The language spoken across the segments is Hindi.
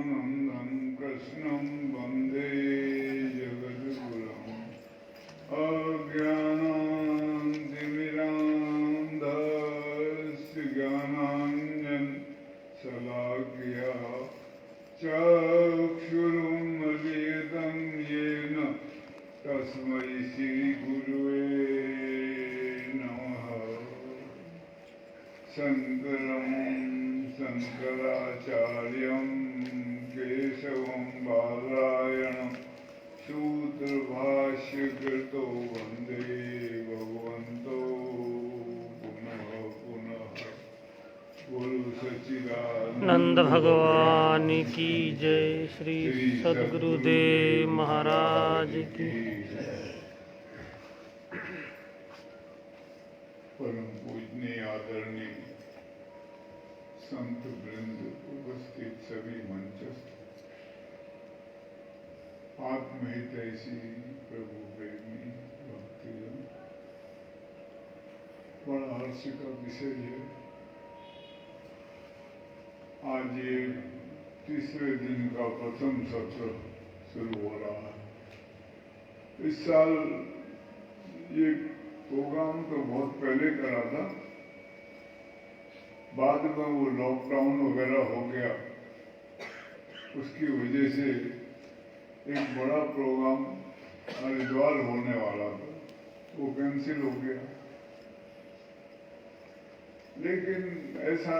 प्रेमानन्दं कृष्णं वन्दे जगद्गुरुम् अज्ञानान्तिमिरान्धस्य ज्ञानाञ्जनशलाकया चक्षुरुन्मीलितं येन तस्मै श्रीगुरुवे नमः। शङ्करं शङ्कराचार्यं केशवं बादरायणं सूत्रभाष्यकृतो वन्दे भगवन्तो पुनः पुनः। बोलो सच्चिदानंद नंद भगवान की जय। श्री सद्गुरुदेव महाराज की। परम पूजनीय आदरणीय संत वृंद, उपस्थित सभी मंचस्थ आत्महितैषी प्रभु प्रेमी भक्तजन, बड़ा हर्ष का विषय है। आज ये तीसरे दिन का प्रथम सत्र शुरू हो रहा है। इस साल ये प्रोग्राम तो बहुत पहले करा था, बाद में वो लॉकडाउन वगैरह हो गया, उसकी वजह से एक बड़ा प्रोग्राम हरिद्वार होने वाला था, वो कैंसिल हो गया। लेकिन ऐसा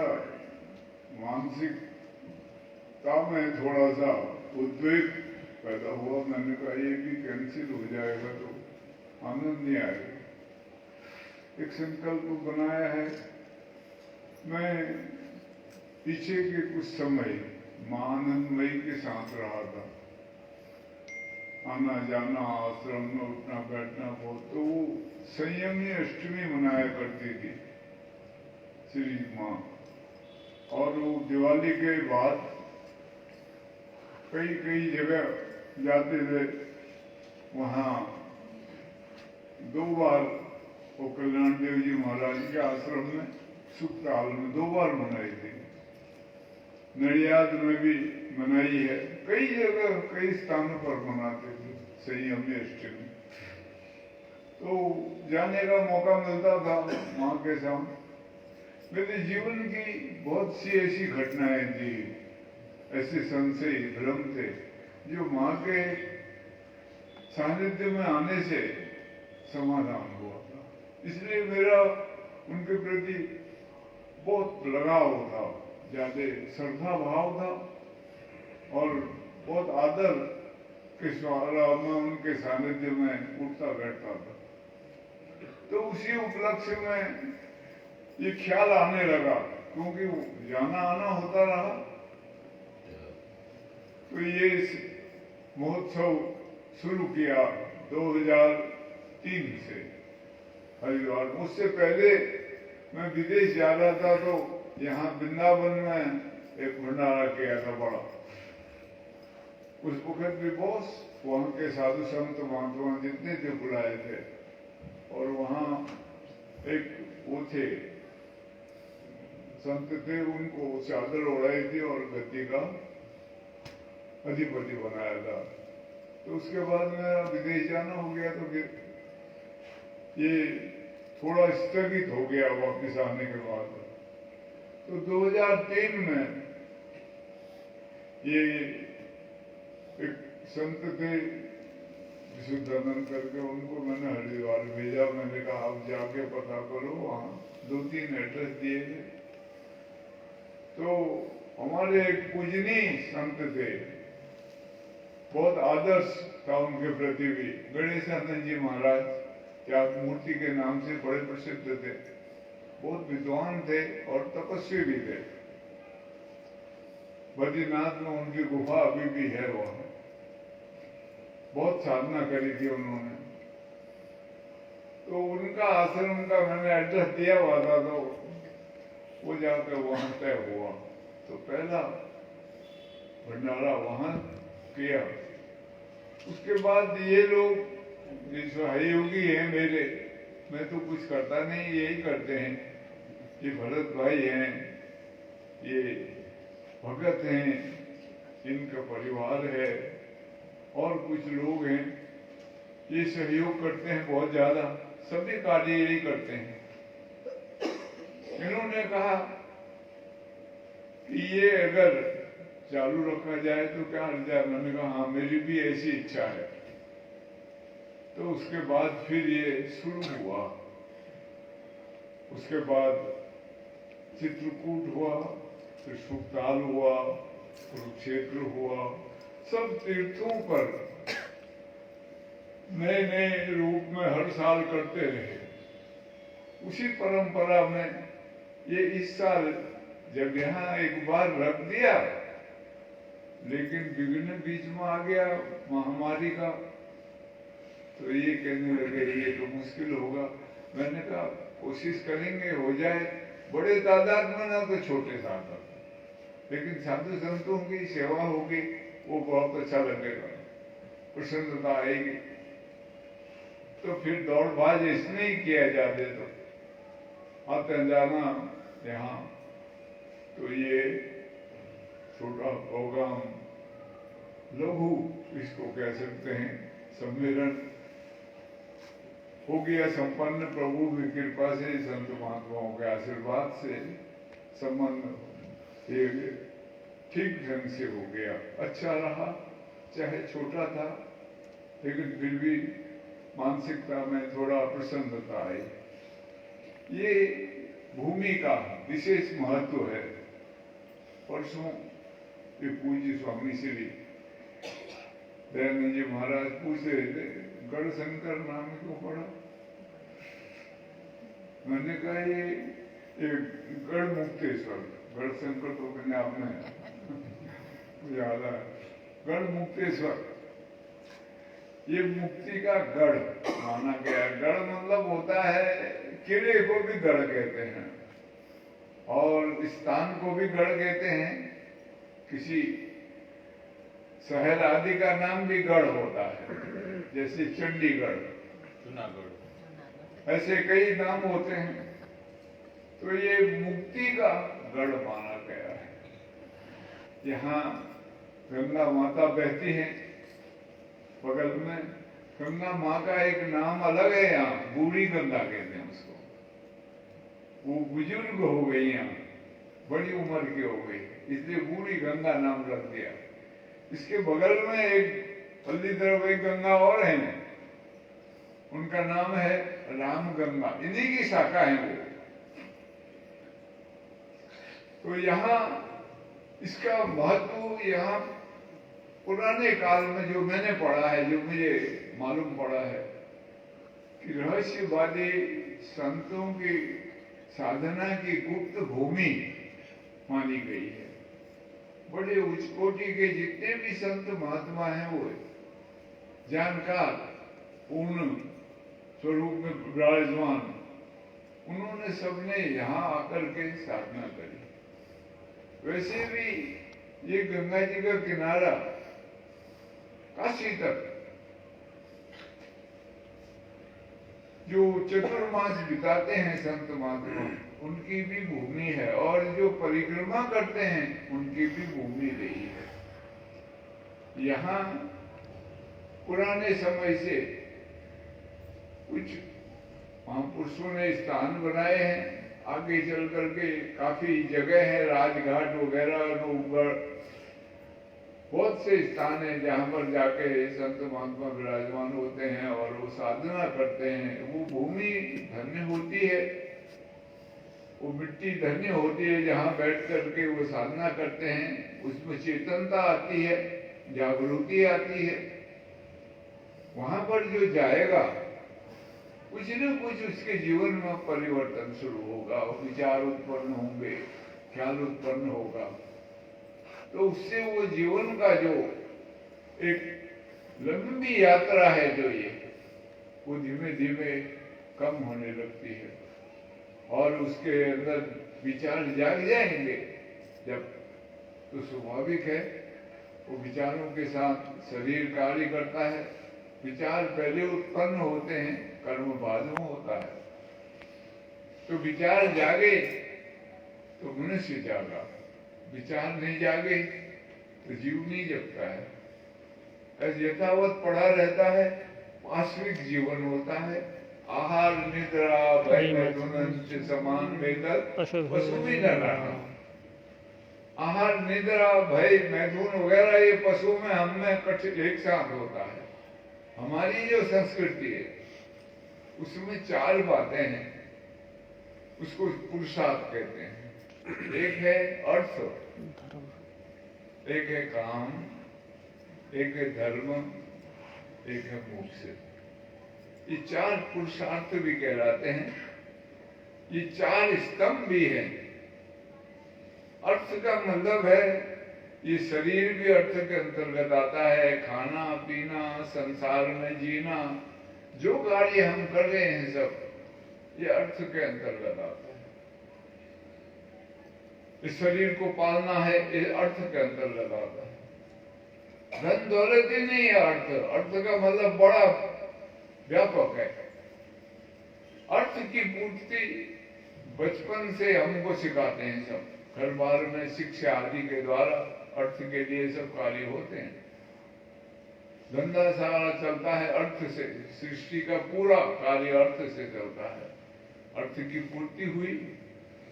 मानसिकता में थोड़ा सा उद्वेग पैदा हुआ। मैंने कहा ये भी कैंसिल हो जाएगा तो आनंद नहीं आएगा। एक संकल्प बनाया है। मैं पीछे के कुछ समय महानंदमयी के साथ रहा था, आना जाना आश्रम में उठना बैठना बहुत। तो वो संयमी अष्टमी मनाया करती थी श्री माँ, और वो दिवाली के बाद कई कई जगह जाते थे। वहाँ 2 बार वो कल्याण देव जी महाराज के आश्रम में सुखताल में 2 बार मनाई थी। नडियाद में भी मनाई है, कई जगह कई स्थानों पर मनाते थे संयमी अष्टमी। तो जाने का मौका मिलता था माँ के साथ। मेरे जीवन की बहुत सी ऐसी घटनाएं थी, ऐसे संशय भ्रम थे जो माँ के सानिध्य में आने से समाधान हुआ था। इसलिए मेरा उनके प्रति बहुत लगाव था, ज्यादा श्रद्धा भाव था और बहुत आदर के द्वारा मैं उनके सानिध्य में उठता बैठता था। तो उसी उपलक्ष्य में ये ख्याल आने लगा, क्योंकि जाना आना होता रहा। तो ये महोत्सव शुरू किया 2003 से हरिद्वार। उससे पहले मैं विदेश जा रहा था, तो यहाँ वृंदावन में एक भंडारा किया था बड़ा। उस वक्त भी बहुत वहाँ के साधु संत महात्मा जितने थे बुलाए थे, और वहाँ एक वो थे संत थे, उनको चादर ओढ़ाई थी और गद्दी का अधिपति बनाया था। तो उसके बाद मेरा विदेश जाना हो गया, तो फिर ये थोड़ा स्थगित हो गया वापस आने के बाद। तो 2003 में ये एक संत थे विशुद्धानंद करके, उनको मैंने हरिद्वार भेजा। मैंने कहा आप जाके पता करो, वहाँ 2-3 एड्रेस दिए थे। तो हमारे एक पूजनीय संत थे, बहुत आदर्श था उनके प्रति भी, गणेशानंद जी महाराज, त्याग मूर्ति के नाम से बड़े प्रसिद्ध थे। बहुत विद्वान थे और तपस्वी भी थे। बद्रीनाथ में उनकी गुफा अभी भी है वहाँ। बहुत साधना करी थी उन्होंने। तो उनका आश्रम का मैंने एड्रेस दिया हुआ था, तो वो जाकर वहां तय हुआ। तो पहला भंडारा वहां किया। उसके बाद ये लोग सहयोगी हैं मेरे, मैं तो कुछ करता नहीं, यही करते हैं। ये भरत भाई हैं, ये भगत हैं, इनका परिवार है और कुछ लोग हैं, ये सहयोग करते हैं बहुत ज्यादा, सभी कार्य यही करते हैं। इन्होंने कहा कि ये अगर चालू रखा जाए तो क्या हर्ज है। मैंने कहा हाँ, मेरी भी ऐसी इच्छा है। तो उसके बाद फिर ये शुरू हुआ। उसके बाद चित्रकूट हुआ, फिर सुखताल हुआ, कुरुक्षेत्र हुआ, सब तीर्थों पर नए नए रूप में हर साल करते रहे। उसी परंपरा में ये इस साल जब यहाँ एक बार रख दिया, लेकिन विघ्न बीच में आ गया महामारी का, तो ये कहने लगे ये तो मुश्किल होगा। मैंने कहा कोशिश करेंगे हो जाए, बड़े तादाद में ना तो छोटे तादाद, लेकिन साधु संतों की सेवा होगी, वो बहुत अच्छा लगेगा, प्रसन्नता आएगी। तो फिर दौड़बाज इसमें ही किया जाते तो आते जाना यहाँ, तो ये छोटा प्रोग्राम, लघु इसको कह सकते हैं, सम्मेलन हो गया संपन्न। प्रभु की कृपा से, संत महात्माओं के आशीर्वाद से संबंध ये ठीक ढंग से हो गया, अच्छा रहा। चाहे छोटा था, लेकिन फिर भी मानसिकता में थोड़ा प्रसन्नता आई। ये भूमि का विशेष महत्व है। परसों ये पूज्य स्वामी श्री दयानंद जी महाराज पूछ रहे थे, गढ़शंकर नाम क्यों पड़ा? मैंने कहा ये गढ़ मुक्तेश्वर, गढ़शंकर तो मैंने आपने याद है, गढ़ मुक्तेश्वर, ये मुक्ति का गढ़ माना गया। गढ़ मतलब होता है, किले को भी गढ़ कहते हैं और स्थान को भी गढ़ कहते हैं। किसी शहर आदि का नाम भी गढ़ होता है, जैसे चंडीगढ़, जूनागढ़, ऐसे कई नाम होते हैं। तो ये मुक्ति का गढ़ माना गया है। यहाँ गंगा माता बहती है बगल में। गंगा माँ का एक नाम अलग है, यहाँ बूढ़ी गंगा कहते हैं उसको। वो बुजुर्ग हो गई, यहाँ बड़ी उम्र की हो गई, इसलिए बूढ़ी गंगा नाम रख दिया। इसके बगल में एक पल्ली तरफ एक गंगा और है, उनका नाम है राम गंगा, इन्हीं की शाखा है वो। तो यहाँ इसका महत्व, यहाँ पुराने काल में जो मैंने पढ़ा है, जो मुझे मालूम पड़ा है कि रहस्यवादी संतों की साधना की गुप्त भूमि मानी गई है। बड़े उच्च कोटि के जितने भी संत महात्मा हैं, वो जानकार, पूर्ण स्वरूप में विराजमान, उन्होंने सबने यहाँ आकर के साधना करी। वैसे भी ये गंगा जी का किनारा काशी तक जो चतुर्मास बिताते हैं संत महात्मा, उनकी भी भूमि है, और जो परिक्रमा करते हैं उनकी भी भूमि रही है। यहाँ पुराने समय से कुछ महापुरुषों ने स्थान बनाए हैं। आगे चल करके काफी जगह है, राजघाट वगैरह, नौगढ़, बहुत से स्थान है जहाँ पर जाके संत महात्मा विराजमान होते हैं और वो साधना करते हैं। वो भूमि धन्य होती है, वो मिट्टी धन्य होती है जहाँ बैठ करके वो साधना करते हैं। उसमें चेतनता आती है, जागृति आती है। वहां पर जो जाएगा, कुछ न कुछ उसके जीवन में परिवर्तन शुरू होगा, विचार उत्पन्न होंगे, ख्याल उत्पन्न होगा। तो उससे वो जीवन का जो एक लंबी यात्रा है जो ये, वो धीमे धीमे कम होने लगती है और उसके अंदर विचार जाग जाएंगे जब, तो स्वाभाविक है वो विचारों के साथ शरीर कार्य करता है। विचार पहले उत्पन्न होते हैं, कर्म बाद में होता है। तो विचार जागे तो मनुष्य जागा, विचार नहीं जागे तो जीव नहीं जगता है। ऐसे यथावत पड़ा रहता है, वास्तविक जीवन होता है। आहार निद्रा भय मैथुन से समान बेहतर पशु भी न रहा। आहार निद्रा भय मैथुन वगैरह ये पशु में हम में कठिन एक साथ होता है। हमारी जो संस्कृति है उसमें 4 बातें हैं, उसको पुरुषार्थ कहते हैं। एक है अर्थ, एक है काम, एक है धर्म, एक है मोक्ष। ये 4 पुरुषार्थ भी कहलाते हैं। ये 4 स्तंभ भी हैं। अर्थ का मतलब है ये शरीर भी अर्थ के अंतर्गत आता है। खाना पीना, संसार में जीना, जो कार्य हम कर रहे हैं सब ये अर्थ के अंतर्गत आता है। इस शरीर को पालना है, ये अर्थ के अंतर्गत आता है। धन दौलत ही नहीं है अर्थ। अर्थ का मतलब बड़ा व्यापक है। अर्थ की पूर्ति बचपन से हमको सिखाते हैं सब। घर बार में शिक्षा आदि के द्वारा अर्थ के लिए सब कार्य होते हैं। धंधा सारा चलता है अर्थ से। सृष्टि का पूरा कार्य अर्थ से चलता है। अर्थ की पूर्ति हुई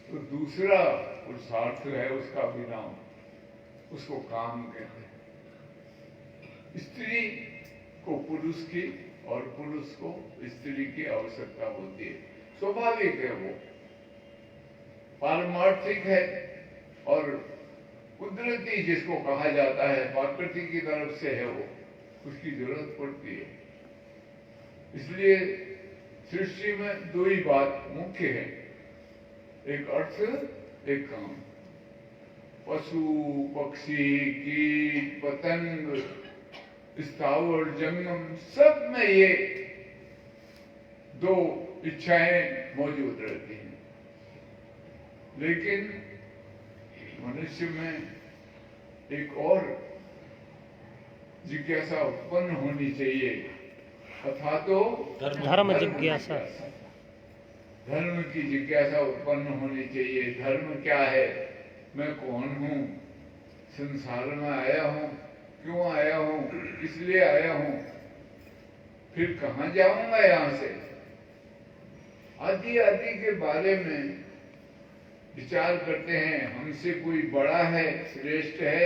तो दूसरा पुरुषार्थ है, उसका भी नाम, उसको काम कहते हैं। स्त्री को पुरुष की और पुरुष को स्त्री की आवश्यकता होती है। स्वाभाविक है, वो पारमार्थिक है और कुदरती जिसको कहा जाता है, प्रकृति की तरफ से है, वो उसकी जरूरत पड़ती है। इसलिए सृष्टि में 2 ही बात मुख्य है, एक अर्थ, एक काम। पशु पक्षी कीट पतंग स्थावर जंगम सब में ये 2 इच्छाएं मौजूद रहती हैं। लेकिन मनुष्य में एक और जिज्ञासा उत्पन्न होनी चाहिए, अथा तो धर्म जिज्ञासा। धर्म की जिज्ञासा उत्पन्न होनी चाहिए। धर्म क्या है, मैं कौन हूँ, संसार में आया हूँ, क्यों आया हूँ, किस लिए आया हूँ, फिर कहाँ जाऊंगा यहाँ से, आदि आदि के बारे में विचार करते हैं। हमसे कोई बड़ा है, श्रेष्ठ है,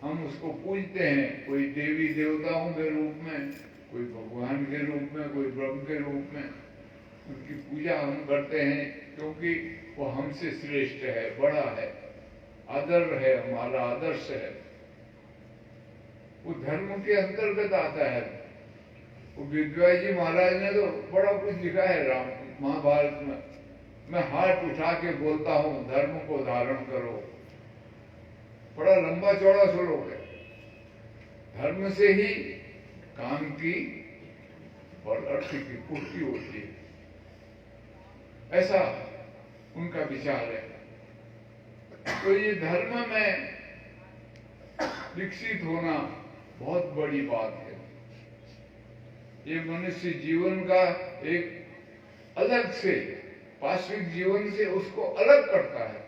हम उसको पूजते हैं, कोई देवी देवताओं के रूप में, कोई भगवान के रूप में, कोई ब्रह्म के रूप में। उनकी पूजा हम करते हैं क्योंकि वो हमसे श्रेष्ठ है, बड़ा है, आदर है, हमारा आदर्श है। वो धर्म के अंतर्गत आता है। वो विद्वान जी महाराज ने तो बड़ा कुछ लिखा है राम महाभारत में। मैं हाथ उठा के बोलता हूँ, धर्म को धारण करो। बड़ा लंबा चौड़ा श्लोक है। धर्म से ही काम की और अर्थ की पूर्ति होती है, ऐसा उनका विचार है। तो ये धर्म में विकसित होना बहुत बड़ी बात है। ये मनुष्य जीवन का एक अलग से, पार्श्विक जीवन से उसको अलग करता है।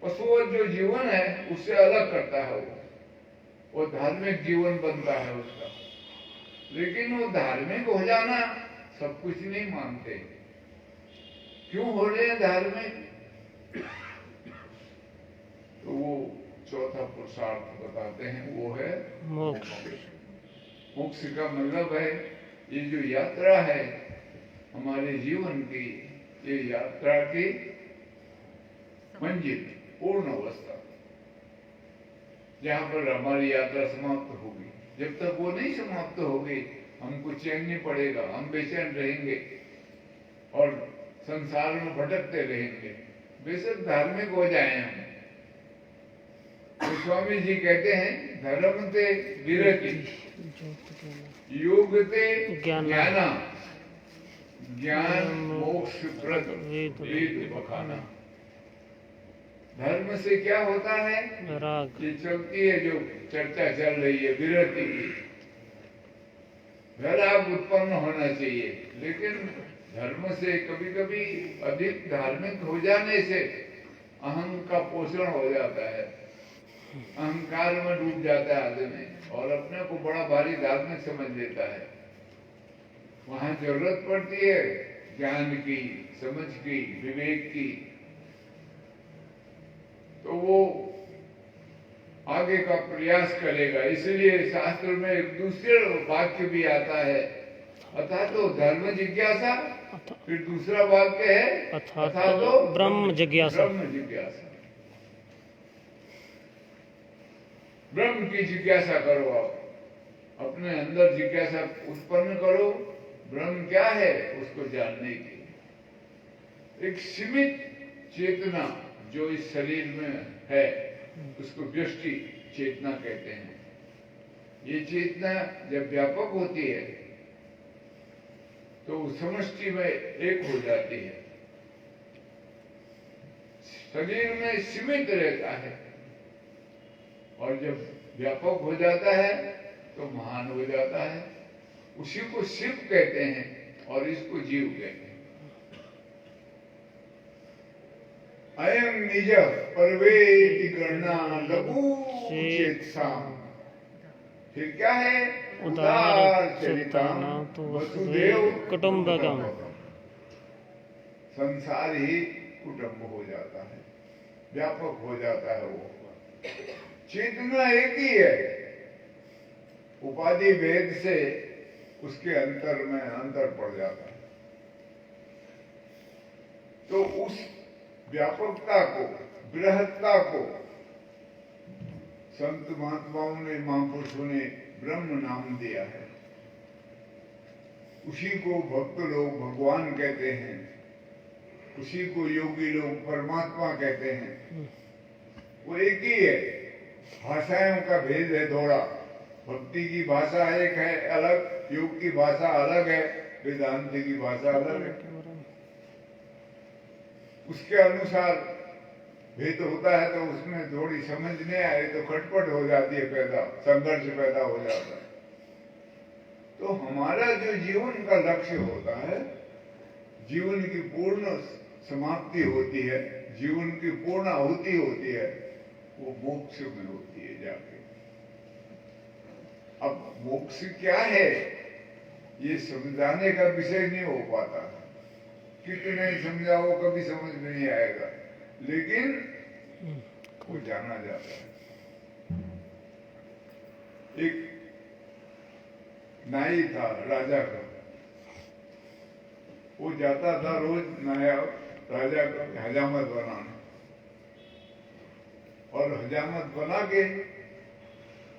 पशुओं जो जीवन है उससे अलग करता है वो धार्मिक जीवन बनता है उसका। लेकिन वो धार्मिक हो जाना सब कुछ नहीं मानते। क्यों हो रहे हैं धार्मिक? तो वो चौथा पुरुषार्थ बताते हैं, वो है मोक्ष। मोक्ष का मतलब है ये जो यात्रा है हमारे जीवन की, ये यात्रा की मंजिल, पूर्ण अवस्था, जहाँ पर हमारी यात्रा समाप्त होगी। जब तक वो नहीं समाप्त होगी हमको चैन नहीं पड़ेगा, हम बेचैन रहेंगे और संसार में भटकते रहेंगे। बेशक धार्मिक हो जाए हम। स्वामी जी कहते हैं धर्म ते विरति, योग ते ज्ञाना, ज्ञान मोक्ष प्रद वेद बखाना। धर्म से क्या होता है? राग। ये चलती है जो चर्चा चल रही है विरति की, वैराग उत्पन्न होना चाहिए। लेकिन धर्म से कभी कभी अधिक धार्मिक हो जाने से अहं का पोषण हो जाता है। अहंकार में डूब जाता है आदमी और अपने को बड़ा भारी धार्मिक समझ लेता है। वहां जरूरत पड़ती है ज्ञान की, समझ की, विवेक की, तो वो आगे का प्रयास करेगा। इसलिए शास्त्र में एक दूसरे वाक्य भी आता है, अर्थात तो धर्म जिज्ञासा, फिर दूसरा वाक्य है अर्थात तो ब्रह्म जिज्ञासा। ब्रह्म जिज्ञासा, ब्रह्म की जिज्ञासा करो। आप अपने अंदर जिज्ञासा उत्पन्न करो, ब्रह्म क्या है उसको जानने की। एक सीमित चेतना जो इस शरीर में है उसको व्यष्टि चेतना कहते हैं। ये चेतना जब व्यापक होती है तो समष्टि में एक हो जाती है, शरीर में सीमित रहता है, और जब व्यापक हो जाता है तो महान हो जाता है। उसी को शिव कहते हैं और इसको जीव कहते हैं। अयम निज परवेति गणना लघु चेतसा। फिर क्या है? उदार चरिताना तो वसुदेव कुटुंबकम। संसार ही कुटुंब हो जाता है, व्यापक हो जाता है। वो चेतना एक ही है, उपाधि भेद से उसके अंतर में अंतर पड़ जाता है। तो उस व्यापकता को, बृहत्ता को संत महात्माओं ने, महापुरुषों ने ब्रह्म नाम दिया है। उसी को भक्त लोग भगवान कहते हैं, उसी को योगी लोग परमात्मा कहते हैं। वो एक ही है, भाषाओं का भेद है थोड़ा। भक्ति की भाषा एक है अलग, योग की भाषा अलग है, वेदांत की भाषा अलग है। उसके अनुसार भेद होता है, तो उसमें थोड़ी समझ नहीं आए तो खटपट हो जाती है, पैदा संघर्ष पैदा हो जाता है। तो हमारा जो जीवन का लक्ष्य होता है, जीवन की पूर्ण समाप्ति होती है, जीवन की पूर्ण आहुति होती है, वो मोक्ष में होती है जाके। अब मोक्ष क्या है ये समझाने का विषय नहीं हो पाता, कितने समझाओ कभी समझ में नहीं आएगा, लेकिन वो जाना जाता है। एक नाई था राजा का, वो जाता था रोज नाया राजा का हजामत बनाने, और हजामत बना के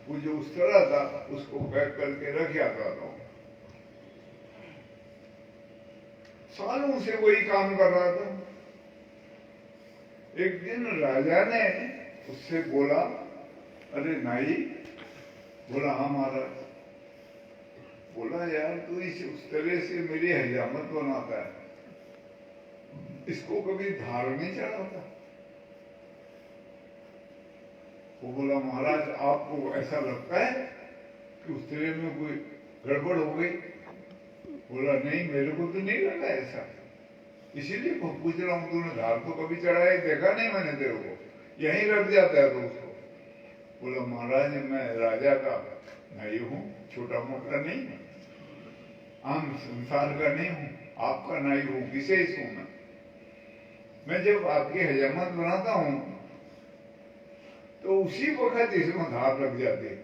वो जो उस्तरा था उसको पैक करके रख जाता था। सालों से वही काम कर रहा था। एक दिन राजा ने उससे बोला, अरे नाई, बोला हाँ महाराज। बोला यार तू उस तरह से मेरी हजामत बनाता है, इसको कभी धार नहीं चढ़ाता। वो बोला महाराज आपको ऐसा लगता है कि उस तरह में कोई गड़बड़ हो गई? बोला नहीं, मेरे को तो नहीं लगा ऐसा, इसीलिए पूछ रहा हूँ। तूने धार तो कभी चढ़ाया देखा नहीं मैंने तेरे को, यहीं रख जाता है तो उसको। बोला महाराज मैं राजा का नाई हूँ, छोटा मोटा नहीं, आम संसार का नहीं हूँ, आपका नाई हूँ, विशेष हूँ मैं जब आपकी हजामत बनाता हूँ तो उसी वक्त इसमें धार लग जाती है,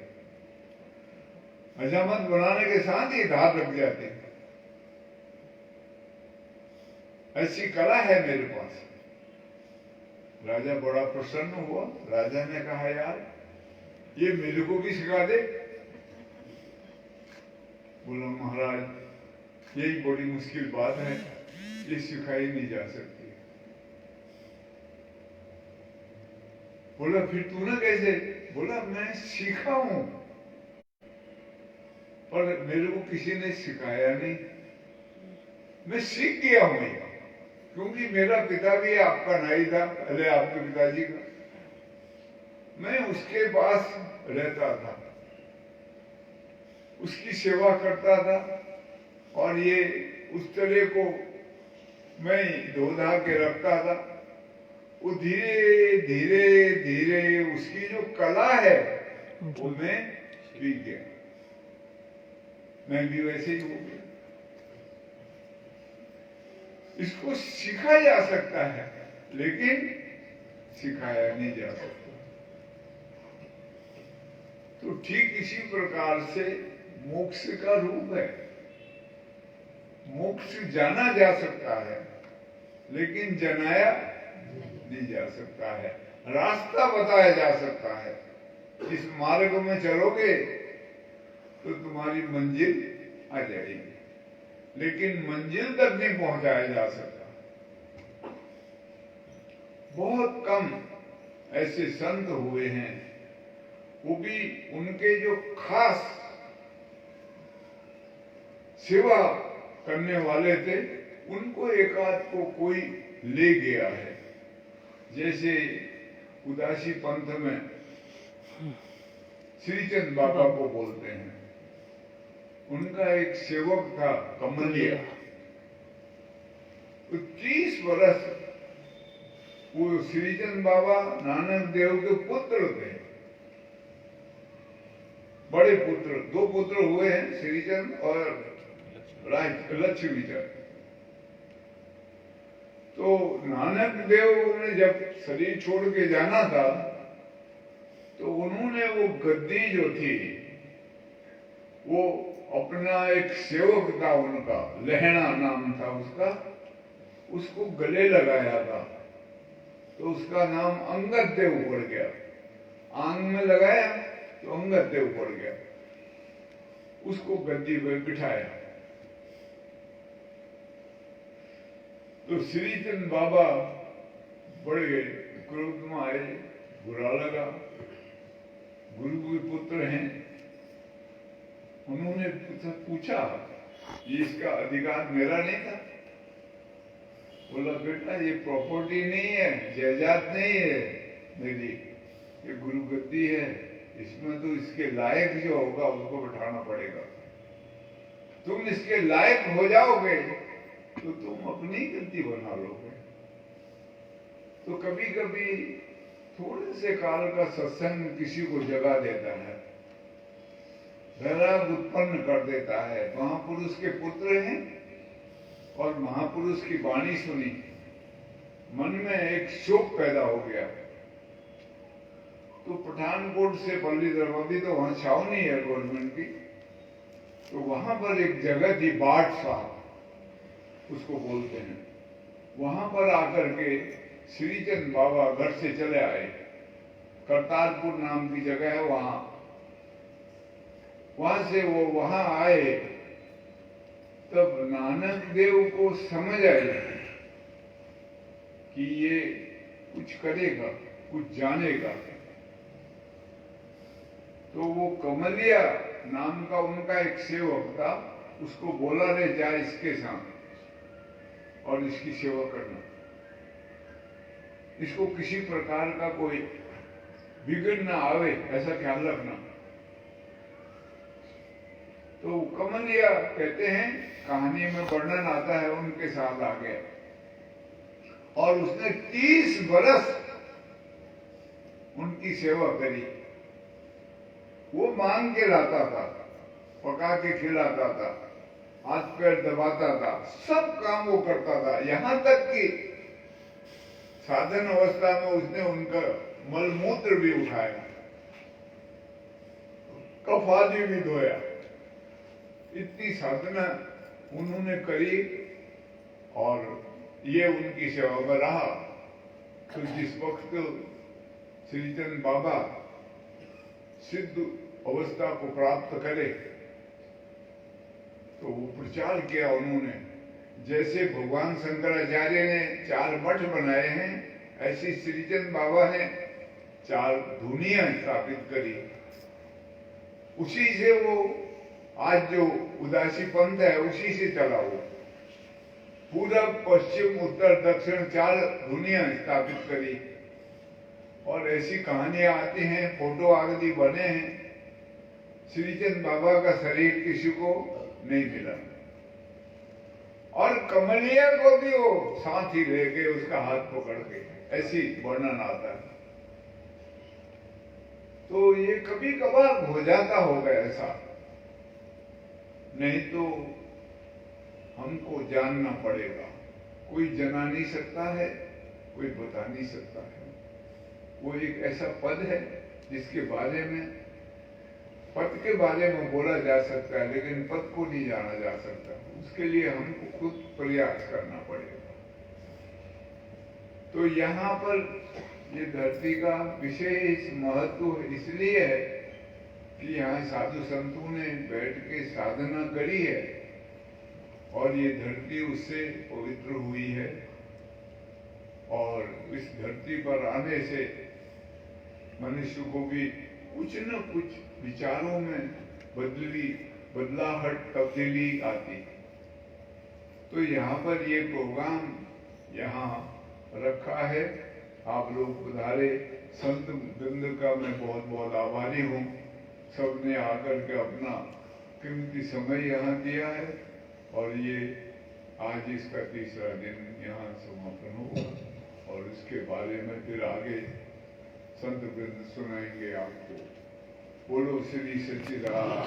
हजामत बनाने के साथ ही धार लग जाती है। ऐसी कला है मेरे पास। राजा बड़ा प्रसन्न हुआ। राजा ने कहा यार ये मेरे को भी सिखा दे। बोला महाराज यही बड़ी मुश्किल बात है, ये सिखाई नहीं जा सकती। बोला फिर तूने कैसे? बोला मैं सीखा हूं, पर मेरे को किसी ने सिखाया नहीं, मैं सीख गया हूं, क्योंकि मेरा पिता भी आपका नाई था, पहले आपके पिताजी का। मैं उसके पास रहता था, उसकी सेवा करता था, और ये उस तरह को मैं धो धा के रखता था। वो धीरे धीरे धीरे उसकी जो कला है वो मैं सीख गया। मैं भी वैसे ही हो गया। इसको सीखा जा सकता है लेकिन सिखाया नहीं जा सकता। तो ठीक इसी प्रकार से मोक्ष का रूप है। मोक्ष जाना जा सकता है लेकिन जनाया नहीं जा सकता है। रास्ता बताया जा सकता है, इस मार्ग में चलोगे तो तुम्हारी मंजिल आ जाएगी, लेकिन मंजिल तक नहीं पहुंचाया जा सकता। बहुत कम ऐसे संत हुए हैं, वो भी उनके जो खास सेवा करने वाले थे उनको एक आध को कोई ले गया है। जैसे उदासी पंथ में श्रीचंद बाबा को बोलते हैं, उनका एक सेवक था कमलिया। 30 वर्ष वो श्रीचंद बाबा नानक देव के पुत्र थे, बड़े पुत्र। 2 पुत्र हुए हैं, श्रीचंद और लक्ष्मीचंद। तो नानक देव ने जब शरीर छोड़ के जाना था तो उन्होंने वो गद्दी जो थी वो अपना एक सेवक था उनका, लहणा नाम था उसका, उसको गले लगाया था। तो उसका नाम अंगद देव पड़ गया। आंग में लगाया तो अंगद देव पड़ गया। उसको गद्दी पर बिठाया। तो श्रीचंद बाबा बढ़ गए, क्रोध में आए, बुरा लगा। गुरु के पुत्र हैं, उन्होंने पूछा ये इसका अधिकार मेरा नहीं था? बोला बेटा ये प्रॉपर्टी नहीं है, जायदाद नहीं है मेरी, ये गुरु गद्दी है, इसमें तो इसके लायक जो होगा उसको बिठाना पड़ेगा। तुम इसके लायक हो जाओगे तो तुम अपनी गद्दी बना लोगे। तो कभी कभी थोड़े से काल का सत्संग किसी को जगा देता है, वैराग उत्पन्न कर देता है। महापुरुष के पुत्र हैं और महापुरुष की वाणी सुनी, मन में एक शोक पैदा हो गया। तो पठानकोट से पल्ली दरवाजे, तो वहां छावनी है गवर्नमेंट की, तो वहां पर एक जगह थी बाट साहब उसको बोलते हैं। वहां पर आकर के श्रीचंद बाबा घर से चले आए। करतारपुर नाम की जगह है वहां से वो वहां आए। तब नानक देव को समझ आई कि ये कुछ करेगा, कुछ जानेगा। तो वो कमलिया नाम का उनका एक सेवक था, उसको बोला रे जा इसके साथ और इसकी सेवा करना, इसको किसी प्रकार का कोई बिगड़ ना आवे ऐसा ख्याल रखना। तो कमलिया कहते हैं, कहानी में वर्णन आता है, उनके साथ आ गया और उसने 30 बरस उनकी सेवा करी। वो मांग के लाता था, पका के खिलाता था, हाथ पैर दबाता था, सब काम वो करता था। यहां तक कि साधन अवस्था में उसने उनका मलमूत्र भी उठाया, कफ आदि भी धोया। इतनी साधना उन्होंने करी और ये उनकी सेवा में रहा। तो जिस वक्त श्रीचंद बाबा सिद्ध अवस्था को प्राप्त करे तो वो प्रचार किया उन्होंने। जैसे भगवान शंकराचार्य ने 4 मठ बनाए हैं, ऐसे श्रीचंद बाबा ने 4 धुनियां स्थापित करी। उसी से वो आज जो उदासी पंथ है उसी से चला। वो पूरब पश्चिम उत्तर दक्षिण 4 धुनियां स्थापित करी। और ऐसी कहानियां आती हैं, फोटो आदि बने हैं। श्रीचंद बाबा का शरीर किसी को नहीं मिला और कमलिया को भी वो साथ ही ले गए, उसका हाथ पकड़ के। ऐसी वर्णन आता है। तो ये कभी कभार हो जाता होगा ऐसा, नहीं तो हमको जानना पड़ेगा। कोई जना नहीं सकता है, कोई बता नहीं सकता है। वो एक ऐसा पद है जिसके बारे में, पद के बारे में बोला जा सकता है, लेकिन पद को नहीं जाना जा सकता। उसके लिए हमको खुद प्रयास करना पड़ेगा। तो यहाँ पर ये धरती का विशेष महत्व इसलिए है कि यहाँ साधु संतों ने बैठ के साधना करी है और ये धरती उससे पवित्र हुई है। और इस धरती पर आने से मनुष्य को भी कुछ न कुछ विचारों में बदलाहट तब्दीली आती। तो यहाँ पर ये प्रोग्राम यहाँ रखा है। आप लोग पधारे, संत वृंद का मैं बहुत बहुत आभारी हूँ। सबने आकर के अपना कीमती समय यहाँ दिया है और ये आज इसका तीसरा दिन यहाँ समापन होगा और इसके बारे में फिर आगे संत वृंद सुनाएंगे आपको। बोलो श्री सच्चिदानंद।